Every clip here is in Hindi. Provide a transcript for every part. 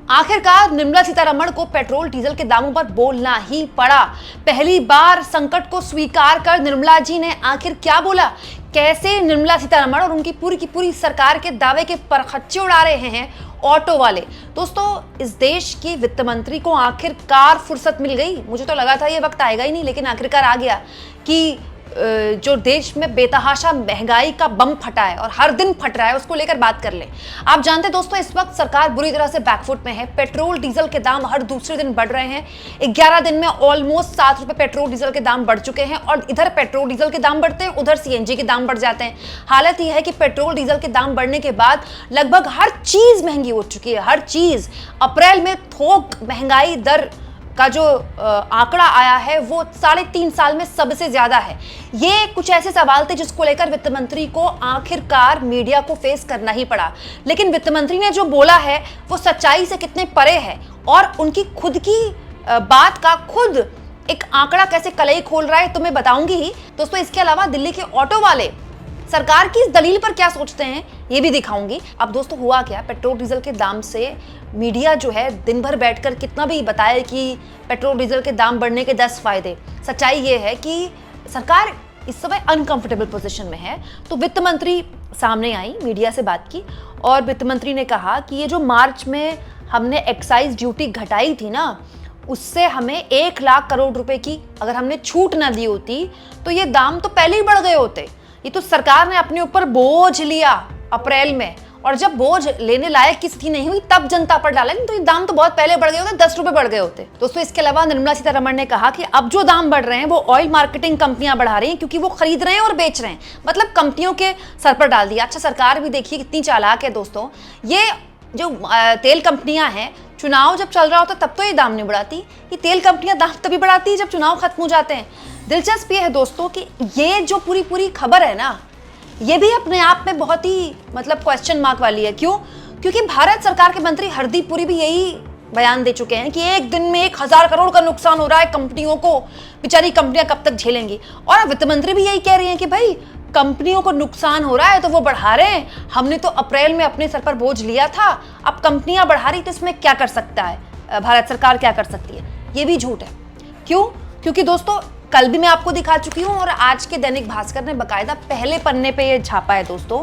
आखिरकार निर्मला सीतारमण को पेट्रोल डीजल के दामों पर बोलना ही पड़ा। पहली बार संकट को स्वीकार कर निर्मला जी ने आखिर क्या बोला, कैसे निर्मला सीतारमण और उनकी पूरी की पूरी सरकार के दावे के परखच्चे उड़ा रहे हैं ऑटो वाले। दोस्तों, इस देश की वित्त मंत्री को आखिरकार फुर्सत मिल गई। मुझे तो लगा था ये वक्त आएगा ही नहीं, लेकिन आखिरकार आ गया कि जो देश में बेतहाशा महंगाई का बम फटा है और हर दिन फट रहा है, उसको लेकर बात कर ले। आप जानते हैं दोस्तों, इस वक्त सरकार बुरी तरह से बैकफुट में है। पेट्रोल डीजल के दाम हर दूसरे दिन बढ़ रहे हैं। 11 दिन में ऑलमोस्ट 7 रुपए पेट्रोल डीजल के दाम बढ़ चुके हैं और इधर पेट्रोल डीजल के दाम बढ़ते हैं, उधर सीएनजी के दाम बढ़ जाते हैं। हालत यह है कि पेट्रोल डीजल के दाम बढ़ने के बाद लगभग हर चीज महंगी हो चुकी है, हर चीज। अप्रैल में थोक महंगाई दर का जो आंकड़ा आया है वो 3.5 साल में सबसे ज्यादा है। ये कुछ ऐसे सवाल थे जिसको लेकर वित्त मंत्री को आखिरकार मीडिया को फेस करना ही पड़ा। लेकिन वित्त मंत्री ने जो बोला है वो सच्चाई से कितने परे है और उनकी खुद की बात का खुद एक आंकड़ा कैसे कलई खोल रहा है तो मैं बताऊंगी ही दोस्तों। इसके अलावा दिल्ली के ऑटो वाले सरकार की इस दलील पर क्या सोचते हैं ये भी दिखाऊंगी। अब दोस्तों, हुआ क्या, पेट्रोल डीजल के दाम से मीडिया जो है दिन भर बैठकर कितना भी बताए कि पेट्रोल डीजल के दाम बढ़ने के 10 फायदे, सच्चाई ये है कि सरकार इस समय अनकंफर्टेबल पोजीशन में है। तो वित्त मंत्री सामने आई, मीडिया से बात की और वित्त मंत्री ने कहा कि ये जो मार्च में हमने एक्साइज ड्यूटी घटाई थी ना, उससे हमें 1 लाख करोड़ रुपए की अगर हमने छूट ना दी होती तो ये दाम तो पहले ही बढ़ गए होते। ये तो सरकार ने अपने ऊपर बोझ लिया अप्रैल में, और जब बोझ लेने लायक की स्थिति नहीं हुई तब जनता पर डाला, नहीं तो ये दाम तो बहुत पहले बढ़ गए होते, 10 रुपए बढ़ गए होते। दोस्तों, इसके अलावा निर्मला सीतारमण ने कहा कि अब जो दाम बढ़ रहे हैं वो ऑयल मार्केटिंग कंपनियां बढ़ा रही हैं क्योंकि वो खरीद रहे हैं और बेच रहे हैं, मतलब कंपनियों के सर पर डाल दिया। अच्छा, सरकार भी देखिए कितनी चालाक है दोस्तों। ये जो तेल कंपनियां हैं, चुनाव जब चल रहा होता तब तो ये दाम नहीं बढ़ाती, ये तेल कंपनियां दाम तभी बढ़ाती है जब चुनाव खत्म हो जाते हैं। दिलचस्प ये है दोस्तों कि ये जो पूरी खबर है ना, ये भी अपने आप में बहुत ही मतलब क्वेश्चन मार्क वाली है। क्यों? क्योंकि भारत सरकार के मंत्री हरदीप पुरी भी यही बयान दे चुके हैं कि एक दिन में 1000 करोड़ का नुकसान हो रहा है कंपनियों को, बेचारी कंपनियां कब तक झेलेंगी। और वित्त मंत्री भी यही कह रही हैं कि भाई कंपनियों को नुकसान हो रहा है तो वो बढ़ा रहे हैं, हमने तो अप्रैल में अपने सर पर बोझ लिया था, अब कंपनियां बढ़ा रही तो इसमें क्या कर सकता है भारत सरकार, क्या कर सकती है। ये भी झूठ है। क्यों? क्योंकि दोस्तों, कल भी मैं आपको दिखा चुकी हूं और आज के दैनिक भास्कर ने बकायदा पहले पन्ने पे ये छापा है दोस्तों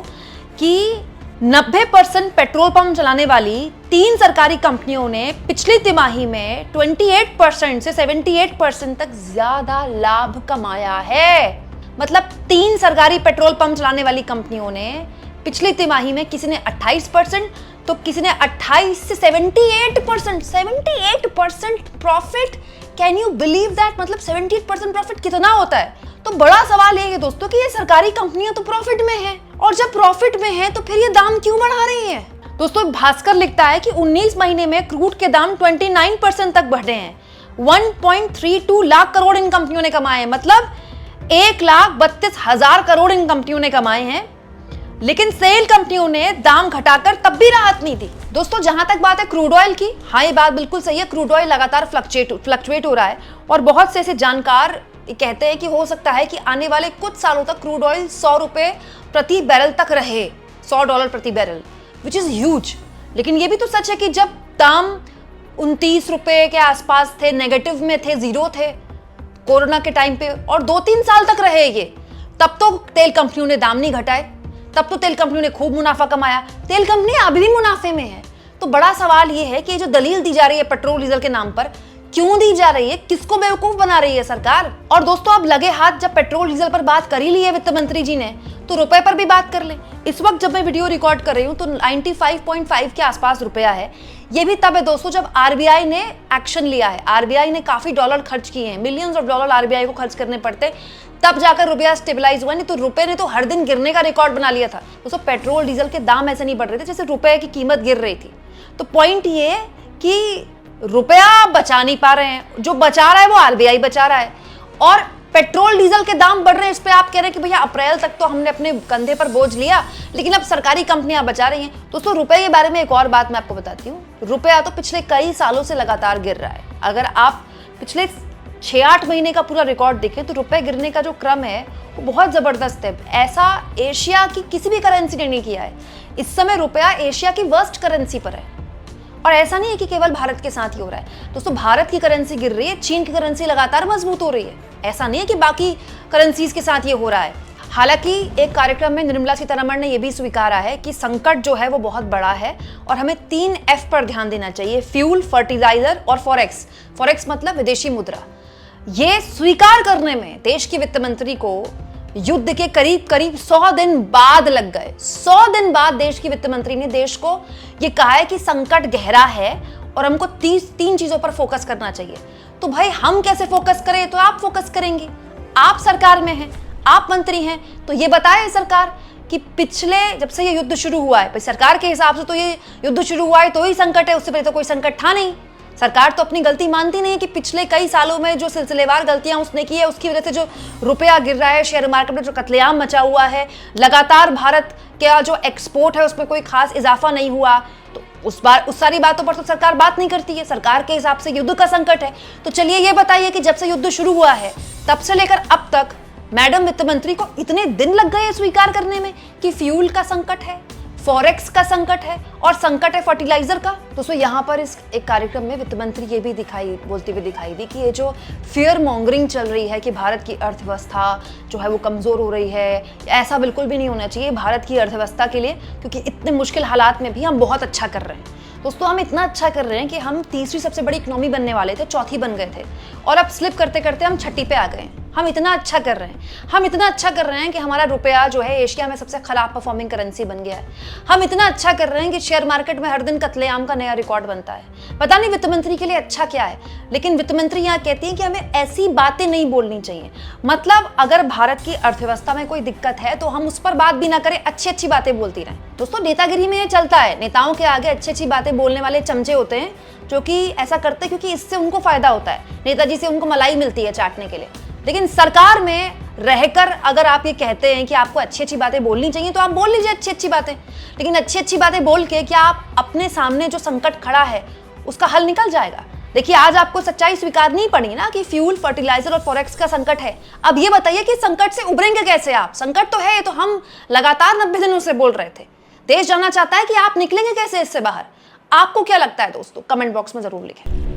कि 90% पेट्रोल पंप चलाने वाली 3 सरकारी कंपनियों ने पिछली तिमाही में 28% से 78% तक ज्यादा लाभ कमाया है। मतलब 3 सरकारी पेट्रोल पंप चलाने वाली कंपनियों ने पिछली तिमाही में, किसी ने 28% तो किसी ने 28 से 78% profit. Can you believe that? मतलब 78% प्रॉफिट कितना होता है? तो बड़ा सवाल ये है दोस्तों कि ये सरकारी कंपनियां तो प्रॉफिट में हैं, और जब प्रॉफिट में हैं तो फिर ये दाम क्यों बढ़ा रही हैं? दोस्तों, भास्कर लिखता है कि 19 महीने में क्रूड के दाम 29% तक बढ़े हैं। 1.32 लाख करोड़ इन कंपनियों ने कमाए, मतलब 1,32,000 करोड़ इन कंपनियों ने कमाए हैं। लेकिन सेल कंपनियों ने दाम घटाकर तब भी राहत नहीं दी। दोस्तों, जहां तक बात है क्रूड ऑयल की, हाँ ये बात बिल्कुल सही है, क्रूड ऑयल लगातार फ्लक्चुएट हो रहा है और बहुत से ऐसे जानकार कहते हैं कि हो सकता है कि आने वाले कुछ सालों तक क्रूड ऑयल 100 रुपए प्रति बैरल तक रहे, $100 प्रति बैरल, विच इज ह्यूज। लेकिन ये भी तो सच है कि जब दाम 29 रुपए के आसपास थे, नेगेटिव में थे, जीरो थे कोरोना के टाइम पे, और 2-3 साल तक रहे ये, तब तो तेल कंपनियों ने दाम नहीं घटाए, तब तो तेल कंपनियों ने खूब मुनाफा कमाया। तेल कंपनी अभी भी मुनाफे में है। तो बड़ा सवाल ये है कि जो दलील दी जा रही है पेट्रोल डीजल के नाम पर, क्यों दी जा रही है, किसको बेवकूफ बना रही है सरकार? और दोस्तों, अब लगे हाथ जब पेट्रोल डीजल पर बात कर ही ली है वित्त मंत्री जी ने, तो रुपए पर भी बात कर लें। इस वक्त जब मैं वीडियो रिकॉर्ड कर रही हूँ तो 95.5 के आसपास रुपया है। ये भी तब है दोस्तों जब आरबीआई ने एक्शन लिया है। आरबीआई ने काफी डॉलर खर्च किए हैं, मिलियंस ऑफ डॉलर आरबीआई को खर्च करने पड़ते, तब जाकर रुपया स्टेबलाइज हुआ। नहीं तो रुपए ने तो हर दिन गिरने का रिकॉर्ड बना लिया था। दोस्तों, पेट्रोल डीजल के दाम ऐसे नहीं बढ़ रहे थे जैसे रुपए की कीमत गिर रही थी। तो पॉइंट ये कि रुपया बचा नहीं पा रहे हैं, जो बचा रहा है वो आरबीआई बचा रहा है, और पेट्रोल डीजल के दाम बढ़ रहे हैं। इस पे आप कह रहे हैं कि भैया अप्रैल तक तो हमने अपने कंधे पर बोझ लिया, लेकिन अब सरकारी कंपनियां बचा रही हैं। दोस्तों, रुपए के बारे में एक और बात मैं आपको बताती हूँ। रुपया तो पिछले कई सालों से लगातार गिर रहा है। अगर आप पिछले 6-8 महीने का पूरा रिकॉर्ड देखें तो रुपए गिरने का जो क्रम है वो बहुत जबरदस्त है। ऐसा एशिया की किसी भी करेंसी ने नहीं किया है। इस समय रुपया एशिया की वर्स्ट करेंसी पर है और ऐसा नहीं है कि केवल भारत के साथ ही हो रहा है दोस्तों, भारत की करेंसी गिर रही है, चीन की करेंसी लगातार मजबूत हो रही है। ऐसा नहीं है कि बाकी करेंसीज के साथ ये हो रहा है। हालांकि एक कार्यक्रम में निर्मला सीतारमण ने यह भी स्वीकारा है कि संकट जो है वो बहुत बड़ा है और हमें 3 F पर ध्यान देना चाहिए, फ्यूल, फर्टिलाइजर और फॉरेक्स। फॉरेक्स मतलब विदेशी मुद्रा। ये स्वीकार करने में देश की वित्त मंत्री को युद्ध के करीब करीब 100 दिन बाद लग गए। 100 दिन बाद देश की वित्त मंत्री ने देश को ये कहा है कि संकट गहरा है और हमको 3 चीजों पर फोकस करना चाहिए। तो भाई हम कैसे फोकस करें? तो आप फोकस करेंगे, आप सरकार में हैं, आप मंत्री हैं, तो ये बताए सरकार कि पिछले जब से ये युद्ध शुरू हुआ है, सरकार के हिसाब से तो ये युद्ध शुरू हुआ है तो ही संकट है, उससे पहले तो कोई संकट था नहीं। सरकार तो अपनी गलती मानती नहीं है कि पिछले कई सालों में जो सिलसिलेवार गलतियां उसने की है उसकी वजह से जो रुपया गिर रहा है, शेयर मार्केट में जो कत्लेआम मचा हुआ है, लगातार भारत का जो एक्सपोर्ट है उसमें कोई खास इजाफा नहीं हुआ, तो उस सारी बातों पर तो सरकार बात नहीं करती है। सरकार के हिसाब से युद्ध का संकट है। तो चलिए ये बताइए कि जब से युद्ध शुरू हुआ है तब से लेकर अब तक मैडम वित्त मंत्री को इतने दिन लग गए स्वीकार करने में कि फ्यूल का संकट है, फॉरेक्स का संकट है और संकट है फर्टिलाइजर का। दोस्तों यहाँ पर इस एक कार्यक्रम में वित्त मंत्री ये भी बोलती हुई दिखाई दी कि ये जो फियर मॉन्गरिंग चल रही है कि भारत की अर्थव्यवस्था जो है वो कमजोर हो रही है, ऐसा बिल्कुल भी नहीं होना चाहिए भारत की अर्थव्यवस्था के लिए, क्योंकि इतने मुश्किल हालात में भी हम बहुत अच्छा कर रहे हैं। दोस्तों हम इतना अच्छा कर रहे हैं कि हम तीसरी सबसे बड़ी इकोनॉमी बनने वाले थे, चौथी बन गए थे और अब स्लिप करते करते हम छठी पे आ गए हैं। हम इतना अच्छा कर रहे हैं, हम इतना अच्छा कर रहे हैं कि हमारा रुपया जो है एशिया में सबसे खराब परफॉर्मिंग करेंसी बन गया है। हम इतना अच्छा कर रहे हैं कि शेयर मार्केट में हर दिन कत्लेआम का नया रिकॉर्ड बनता है। पता नहीं वित्त मंत्री के लिए अच्छा क्या है, लेकिन वित्त मंत्री यहाँ कहती है कि हमें ऐसी बातें नहीं बोलनी चाहिए। मतलब अगर भारत की अर्थव्यवस्था में कोई दिक्कत है तो हम उस पर बात भी ना करें, अच्छी अच्छी बातें बोलती रहें। दोस्तों नेतागिरी में ये चलता है, नेताओं के आगे अच्छी अच्छी बातें बोलने वाले चमचे होते हैं जो कि ऐसा करते हैं क्योंकि इससे उनको फायदा होता है, नेताजी से उनको मलाई मिलती है चाटने के लिए। लेकिन सरकार में रहकर अगर आप ये कहते हैं कि आपको अच्छी अच्छी बातें बोलनी चाहिए तो आप बोल लीजिए अच्छी अच्छी बातें, लेकिन अच्छी अच्छी बातें बोल के क्या आप अपने सामने जो संकट खड़ा है उसका हल निकल जाएगा? देखिए आज आपको सच्चाई स्वीकारनी पड़ी ना कि फ्यूल, फर्टिलाइजर और फॉरेक्स का संकट है। अब ये बताइए कि संकट से उभरेंगे कैसे आप? संकट तो है, ये तो हम लगातार 90 दिनों से बोल रहे थे। देश जानना चाहता है कि आप निकलेंगे कैसे इससे बाहर। आपको क्या लगता है दोस्तों? कमेंट बॉक्स में जरूर लिखें।